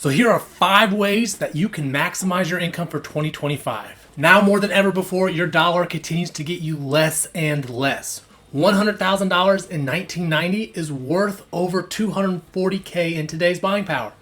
So here are 5 ways that you can maximize your income for 2025. Now more than ever before, your dollar continues to get you less and less. $100,000 in 1990 is worth over $240K in today's buying power,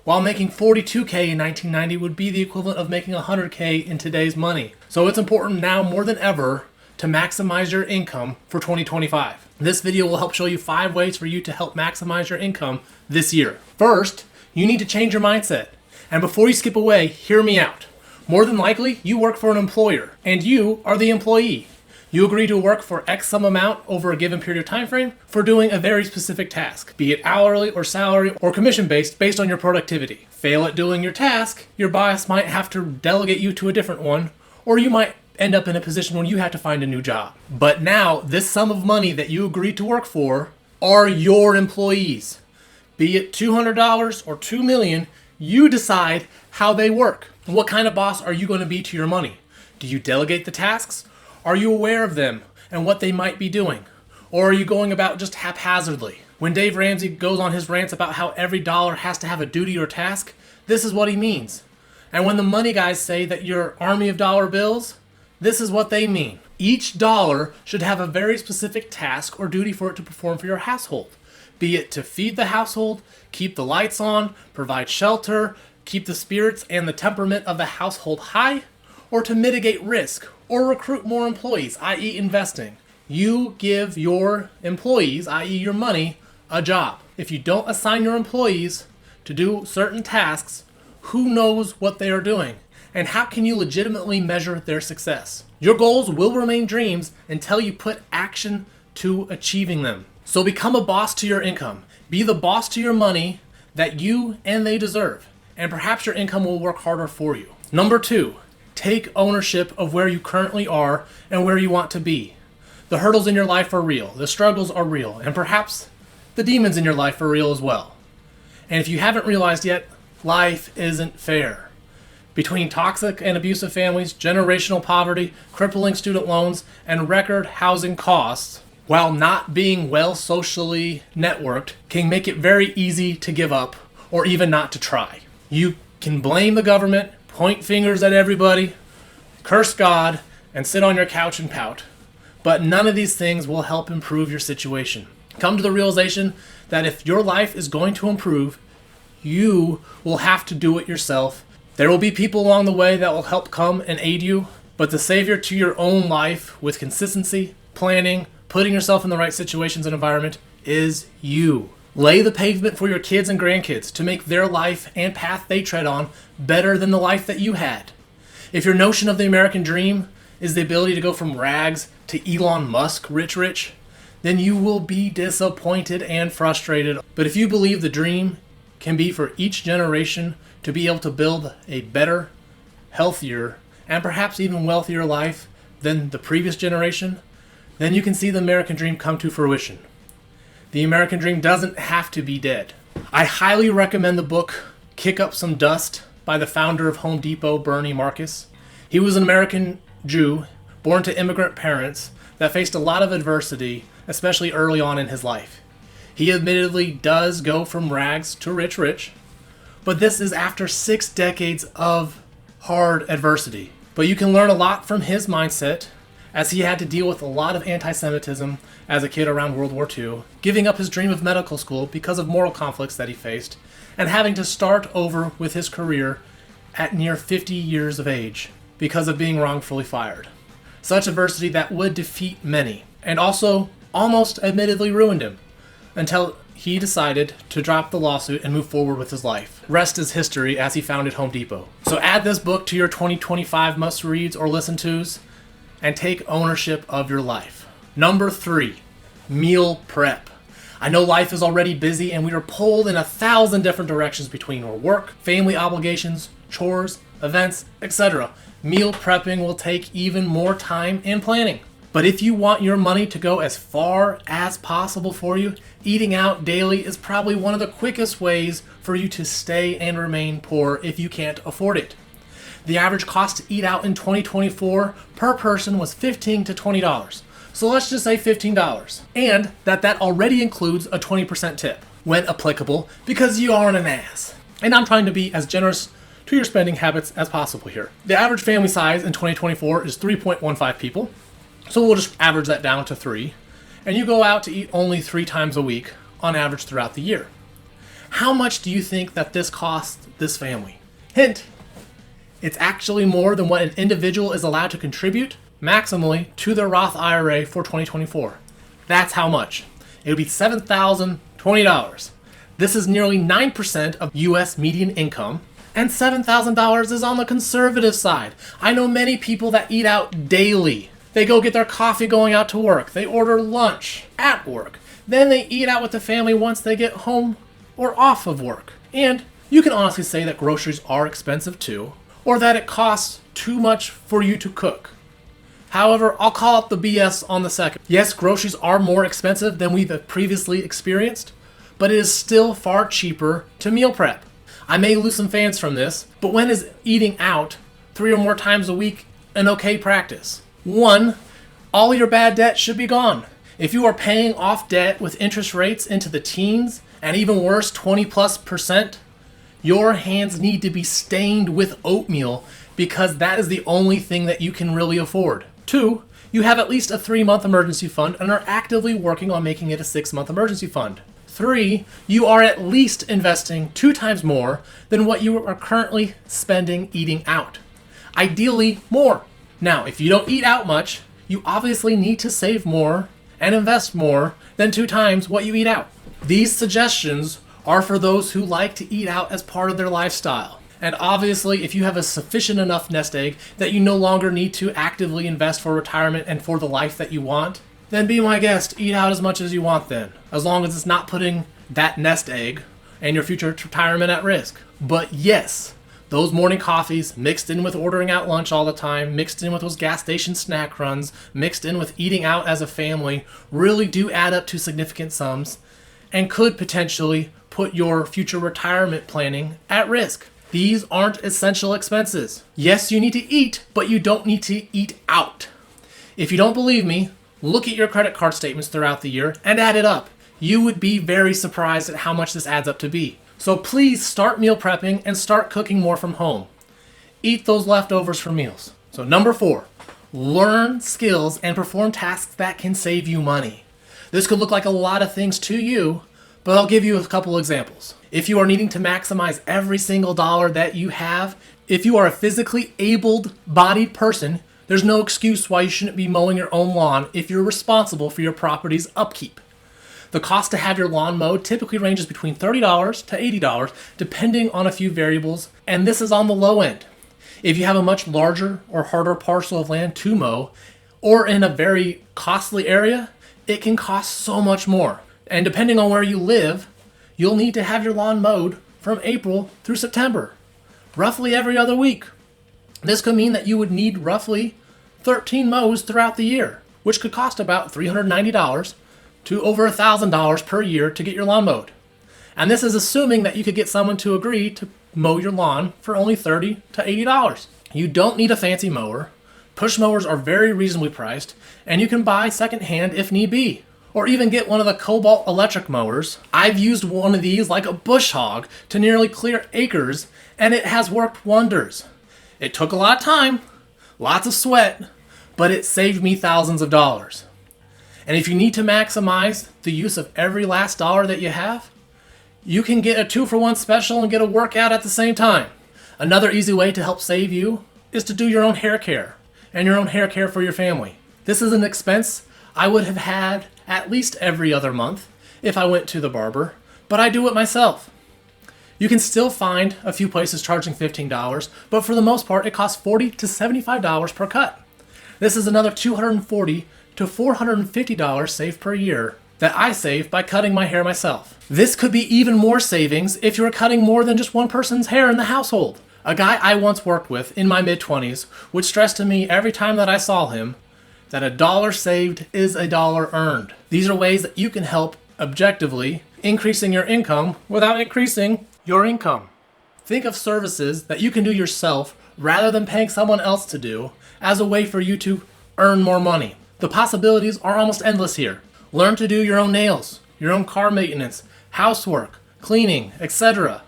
while making $42K in 1990 would be the equivalent of making $100K in today's money. So it's important now more than ever to maximize your income for 2025. This video will help show you 5 ways for you to help maximize your income this year. First, you need to change your mindset. And before you skip away, hear me out. More than likely, you work for an employer, and you are the employee. You agree to work for X sum amount over a given period of time frame for doing a very specific task, be it hourly or salary or commission based on your productivity. Fail at doing your task, your boss might have to delegate you to a different one, or you might end up in a position where you have to find a new job. But now, this sum of money that you agreed to work for are your employees. Be it $200 or $2 million, you decide how they work. What kind of boss are you going to be to your money? Do you delegate the tasks? Are you aware of them and what they might be doing? Or are you going about just haphazardly? When Dave Ramsey goes on his rants about how every dollar has to have a duty or task, this is what he means. And when the money guys say that you're army of dollar bills, this is what they mean. Each dollar should have a very specific task or duty for it to perform for your household. Be it to feed the household, keep the lights on, provide shelter, keep the spirits and the temperament of the household high, or to mitigate risk or recruit more employees, i.e. investing. You give your employees, i.e. your money, a job. If you don't assign your employees to do certain tasks, who knows what they are doing? And how can you legitimately measure their success? Your goals will remain dreams until you put action to achieving them. So become a boss to your income. Be the boss to your money that you and they deserve. And perhaps your income will work harder for you. Number 2, take ownership of where you currently are and where you want to be. The hurdles in your life are real. The struggles are real. And perhaps the demons in your life are real as well. And if you haven't realized yet, life isn't fair. Between toxic and abusive families, generational poverty, crippling student loans, and record housing costs, while not being well socially networked, can make it very easy to give up or even not to try. You can blame the government, point fingers at everybody, curse God, and sit on your couch and pout. But none of these things will help improve your situation. Come to the realization that if your life is going to improve, you will have to do it yourself. There will be people along the way that will help come and aid you, but the savior to your own life with consistency, planning, putting yourself in the right situations and environment is you. Lay the pavement for your kids and grandkids to make their life and path they tread on better than the life that you had. If your notion of the American dream is the ability to go from rags to Elon Musk rich, then you will be disappointed and frustrated. But if you believe the dream can be for each generation to be able to build a better, healthier, and perhaps even wealthier life than the previous generation, then you can see the American dream come to fruition. The American dream doesn't have to be dead. I highly recommend the book Kick Up Some Dust by the founder of Home Depot, Bernie Marcus. He was an American Jew born to immigrant parents that faced a lot of adversity, especially early on in his life. He admittedly does go from rags to rich, but this is after 6 decades of hard adversity. But you can learn a lot from his mindset, as he had to deal with a lot of anti-Semitism as a kid around World War II, giving up his dream of medical school because of moral conflicts that he faced, and having to start over with his career at near 50 years of age because of being wrongfully fired. Such adversity that would defeat many, and also almost admittedly ruined him, until he decided to drop the lawsuit and move forward with his life. Rest is history as he founded Home Depot. So add this book to your 2025 must-reads or listen-tos, and take ownership of your life. Number 3, meal prep. I know life is already busy and we are pulled in 1,000 different directions between our work, family obligations, chores, events, etc. Meal prepping will take even more time and planning. But if you want your money to go as far as possible for you, eating out daily is probably one of the quickest ways for you to stay and remain poor if you can't afford it. The average cost to eat out in 2024 per person was $15 to $20. So let's just say $15. And that already includes a 20% tip, when applicable, because you aren't an ass. And I'm trying to be as generous to your spending habits as possible here. The average family size in 2024 is 3.15 people. So we'll just average that down to 3. And you go out to eat only 3 times a week on average throughout the year. How much do you think that this costs this family? Hint, it's actually more than what an individual is allowed to contribute maximally to their Roth IRA for 2024. That's how much. It would be $7,020. This is nearly 9% of US median income, and $7,000 is on the conservative side. I know many people that eat out daily. They go get their coffee going out to work. They order lunch at work. Then they eat out with the family once they get home or off of work. And you can honestly say that groceries are expensive too, or that it costs too much for you to cook. However, I'll call out the BS on the second. Yes, groceries are more expensive than we've previously experienced, but it is still far cheaper to meal prep. I may lose some fans from this, but when is eating out 3 or more times a week an okay practice? 1, all your bad debt should be gone. If you are paying off debt with interest rates into the teens, and even worse, 20+%, your hands need to be stained with oatmeal because that is the only thing that you can really afford. 2, you have at least a 3-month emergency fund and are actively working on making it a 6-month emergency fund. 3, you are at least investing 2 times more than what you are currently spending eating out. Ideally, more. Now, if you don't eat out much, you obviously need to save more and invest more than 2 times what you eat out. These suggestions are for those who like to eat out as part of their lifestyle. And obviously, if you have a sufficient enough nest egg that you no longer need to actively invest for retirement and for the life that you want, then be my guest, eat out as much as you want then, as long as it's not putting that nest egg and your future retirement at risk. But yes, those morning coffees mixed in with ordering out lunch all the time, mixed in with those gas station snack runs, mixed in with eating out as a family, really do add up to significant sums and could potentially put your future retirement planning at risk. These aren't essential expenses. Yes, you need to eat, but you don't need to eat out. If you don't believe me, look at your credit card statements throughout the year and add it up. You would be very surprised at how much this adds up to be. So please start meal prepping and start cooking more from home. Eat those leftovers for meals. So number 4, learn skills and perform tasks that can save you money. This could look like a lot of things to you, but I'll give you a couple examples. If you are needing to maximize every single dollar that you have, if you are a physically able-bodied person, there's no excuse why you shouldn't be mowing your own lawn if you're responsible for your property's upkeep. The cost to have your lawn mowed typically ranges between $30 to $80, depending on a few variables, and this is on the low end. If you have a much larger or harder parcel of land to mow, or in a very costly area, it can cost so much more. And depending on where you live, you'll need to have your lawn mowed from April through September, roughly every other week. This could mean that you would need roughly 13 mows throughout the year, which could cost about $390 to over $1,000 per year to get your lawn mowed. And this is assuming that you could get someone to agree to mow your lawn for only $30 to $80. You don't need a fancy mower. Push mowers are very reasonably priced, and you can buy secondhand if need be, or even get one of the Cobalt electric mowers. I've used one of these like a bush hog to nearly clear acres, and it has worked wonders. It took a lot of time, lots of sweat, but it saved me thousands of dollars. And if you need to maximize the use of every last dollar that you have, you can get a 2-for-1 special and get a workout at the same time. Another easy way to help save you is to do your own hair care and your own hair care for your family. This is an expense I would have had at least every other month if I went to the barber, but I do it myself. You can still find a few places charging $15, but for the most part, it costs $40 to $75 per cut. This is another $240 to $450 saved per year that I save by cutting my hair myself. This could be even more savings if you are cutting more than just one person's hair in the household. A guy I once worked with in my mid-20s would stress to me every time that I saw him that a dollar saved is a dollar earned. These are ways that you can help objectively increasing your income without increasing your income. Think of services that you can do yourself rather than paying someone else to do as a way for you to earn more money. The possibilities are almost endless here. Learn to do your own nails, your own car maintenance, housework, cleaning, etc.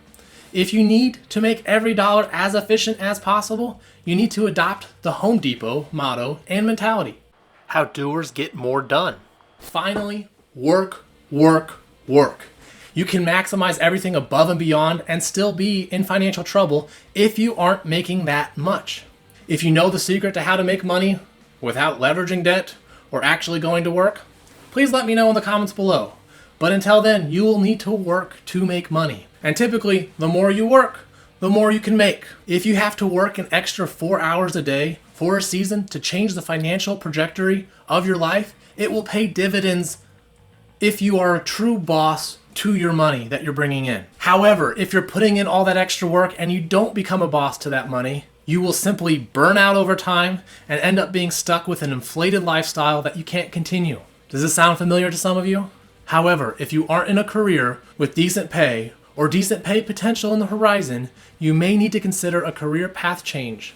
If you need to make every dollar as efficient as possible, you need to adopt the Home Depot motto and mentality. How doers get more done. Finally, work, work, work. You can maximize everything above and beyond and still be in financial trouble if you aren't making that much. If you know the secret to how to make money without leveraging debt or actually going to work, please let me know in the comments below. But until then, you will need to work to make money. And typically, the more you work, the more you can make. If you have to work an extra 4 hours a day for a season to change the financial trajectory of your life, it will pay dividends if you are a true boss to your money that you're bringing in. However, if you're putting in all that extra work and you don't become a boss to that money, you will simply burn out over time and end up being stuck with an inflated lifestyle that you can't continue. Does this sound familiar to some of you? However, if you aren't in a career with decent pay or decent pay potential in the horizon, you may need to consider a career path change.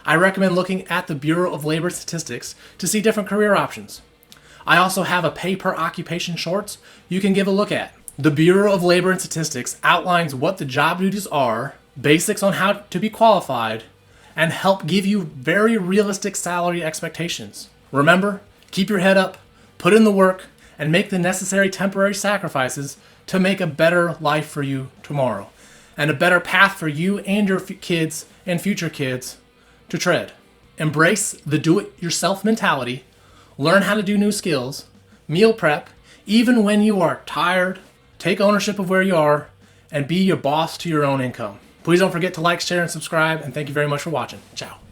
I recommend looking at the Bureau of Labor Statistics to see different career options. I also have a pay per occupation shorts you can give a look at. The Bureau of Labor and Statistics outlines what the job duties are, basics on how to be qualified, and help give you very realistic salary expectations. Remember, keep your head up, put in the work, and make the necessary temporary sacrifices to make a better life for you tomorrow, and a better path for you and your kids and future kids to tread. Embrace the do-it-yourself mentality, learn how to do new skills, meal prep, even when you are tired, take ownership of where you are, and be your boss to your own income. Please don't forget to like, share, and subscribe, and thank you very much for watching. Ciao.